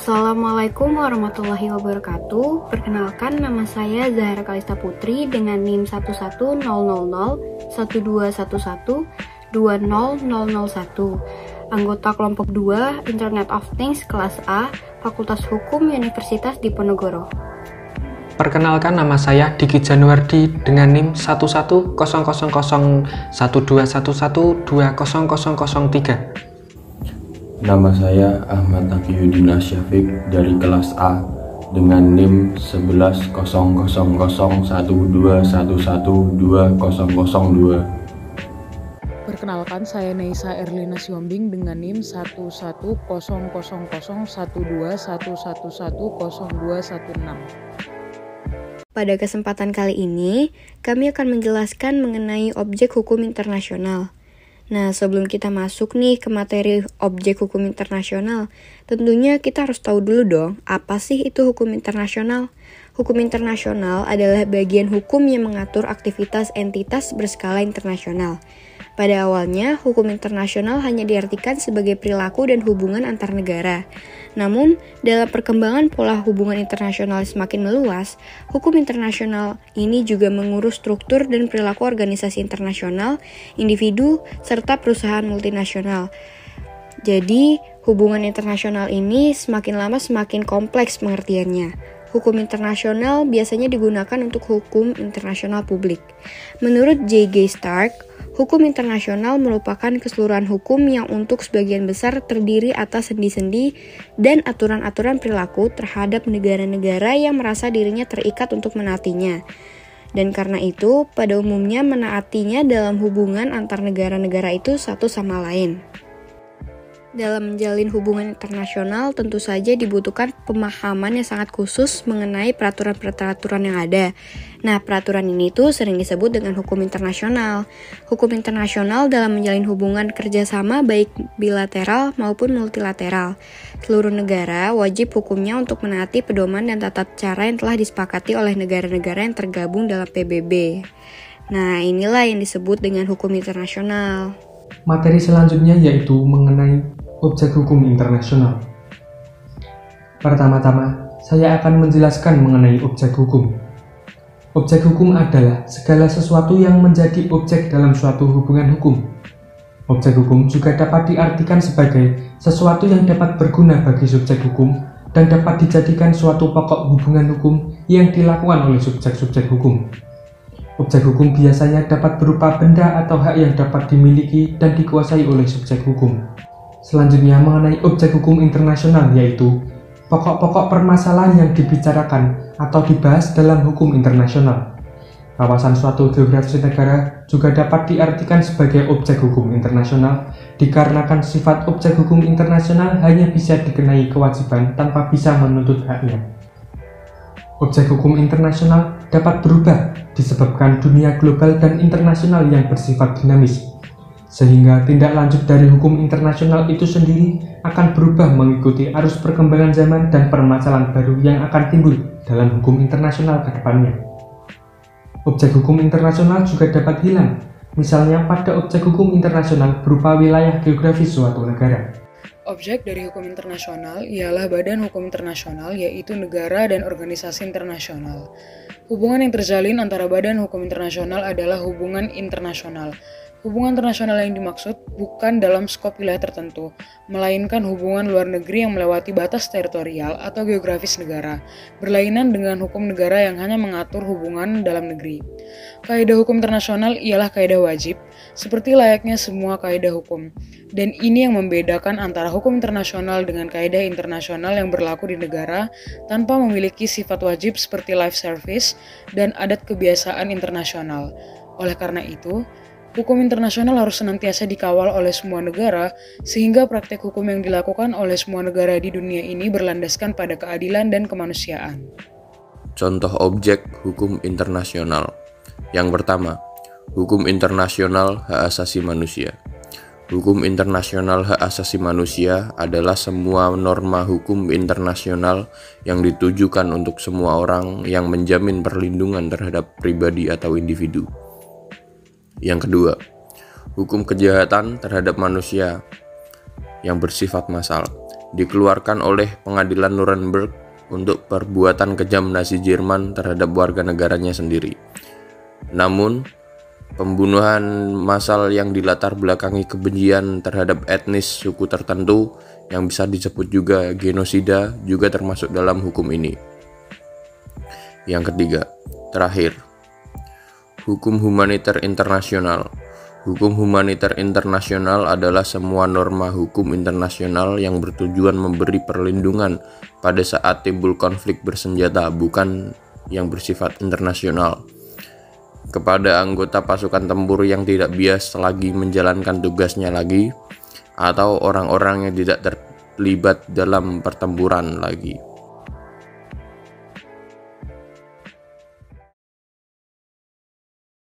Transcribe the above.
Assalamualaikum warahmatullahi wabarakatuh. Perkenalkan, nama saya Zahra Kalista Putri dengan NIM 110001211200001, anggota kelompok 2 Internet of Things kelas A, Fakultas Hukum Universitas Diponegoro. Perkenalkan, nama saya Diki Januardi dengan NIM 110001211200003. Nama saya Ahmad Aqiyuddin Asyafiq dari kelas A dengan NIM 11000121120002. Perkenalkan, saya Neisa Erlina Siombing dengan NIM 110001211102116. Pada kesempatan kali ini, kami akan menjelaskan mengenai objek hukum internasional. Nah, sebelum kita masuk nih ke materi objek hukum internasional, tentunya kita harus tahu dulu dong, apa sih itu hukum internasional? Hukum internasional adalah bagian hukum yang mengatur aktivitas entitas berskala internasional. Pada awalnya, hukum internasional hanya diartikan sebagai perilaku dan hubungan antar negara. Namun, dalam perkembangan pola hubungan internasional semakin meluas, hukum internasional ini juga mengurus struktur dan perilaku organisasi internasional, individu, serta perusahaan multinasional. Jadi, hubungan internasional ini semakin lama semakin kompleks pengertiannya. Hukum internasional biasanya digunakan untuk hukum internasional publik. Menurut J.G. Stark, hukum internasional merupakan keseluruhan hukum yang untuk sebagian besar terdiri atas sendi-sendi dan aturan-aturan perilaku terhadap negara-negara yang merasa dirinya terikat untuk menaatinya. Dan karena itu, pada umumnya menaatinya dalam hubungan antar negara-negara itu satu sama lain. Dalam menjalin hubungan internasional, tentu saja dibutuhkan pemahaman yang sangat khusus mengenai peraturan-peraturan yang ada. Nah, peraturan ini tuh sering disebut dengan hukum internasional. Hukum internasional dalam menjalin hubungan kerjasama baik bilateral maupun multilateral. Seluruh negara wajib hukumnya untuk menaati pedoman dan tata cara yang telah disepakati oleh negara-negara yang tergabung dalam PBB. Nah, inilah yang disebut dengan hukum internasional. Materi selanjutnya yaitu mengenai objek hukum internasional. Pertama-tama, saya akan menjelaskan mengenai objek hukum. Objek hukum adalah segala sesuatu yang menjadi objek dalam suatu hubungan hukum. Objek hukum juga dapat diartikan sebagai sesuatu yang dapat berguna bagi subjek hukum dan dapat dijadikan suatu pokok hubungan hukum yang dilakukan oleh subjek-subjek hukum. Objek hukum biasanya dapat berupa benda atau hak yang dapat dimiliki dan dikuasai oleh subjek hukum. Selanjutnya mengenai objek hukum internasional, yaitu pokok-pokok permasalahan yang dibicarakan atau dibahas dalam hukum internasional. Kawasan suatu geografis negara juga dapat diartikan sebagai objek hukum internasional dikarenakan sifat objek hukum internasional hanya bisa dikenai kewajiban tanpa bisa menuntut haknya. Objek hukum internasional dapat berubah disebabkan dunia global dan internasional yang bersifat dinamis, sehingga tindak lanjut dari hukum internasional itu sendiri akan berubah mengikuti arus perkembangan zaman dan permasalahan baru yang akan timbul dalam hukum internasional ke depannya. Objek hukum internasional juga dapat hilang, misalnya pada objek hukum internasional berupa wilayah geografis suatu negara. Objek dari hukum internasional ialah badan hukum internasional, yaitu negara dan organisasi internasional. Hubungan yang terjalin antara badan hukum internasional adalah hubungan internasional. Hubungan internasional yang dimaksud bukan dalam skop wilayah tertentu, melainkan hubungan luar negeri yang melewati batas teritorial atau geografis negara, berlainan dengan hukum negara yang hanya mengatur hubungan dalam negeri. Kaidah hukum internasional ialah kaidah wajib, seperti layaknya semua kaidah hukum, dan ini yang membedakan antara hukum internasional dengan kaidah internasional yang berlaku di negara tanpa memiliki sifat wajib seperti life service dan adat kebiasaan internasional. Oleh karena itu, hukum internasional harus senantiasa dikawal oleh semua negara, sehingga praktek hukum yang dilakukan oleh semua negara di dunia ini berlandaskan pada keadilan dan kemanusiaan. Contoh objek hukum internasional. Yang pertama, hukum internasional hak asasi manusia. Hukum internasional hak asasi manusia adalah semua norma hukum internasional yang ditujukan untuk semua orang yang menjamin perlindungan terhadap pribadi atau individu. Yang kedua, hukum kejahatan terhadap manusia yang bersifat massal. dikeluarkan oleh pengadilan Nuremberg untuk perbuatan kejam Nazi Jerman terhadap warga negaranya sendiri. Namun, pembunuhan massal yang dilatar belakangi kebencian terhadap etnis suku tertentu yang bisa disebut juga genosida juga termasuk dalam hukum ini. Yang ketiga, terakhir, hukum humaniter internasional. Hukum humaniter internasional adalah semua norma hukum internasional yang bertujuan memberi perlindungan pada saat timbul konflik bersenjata, bukan yang bersifat internasional, kepada anggota pasukan tempur yang tidak bias lagi menjalankan tugasnya lagi, atau orang-orang yang tidak terlibat dalam pertempuran lagi.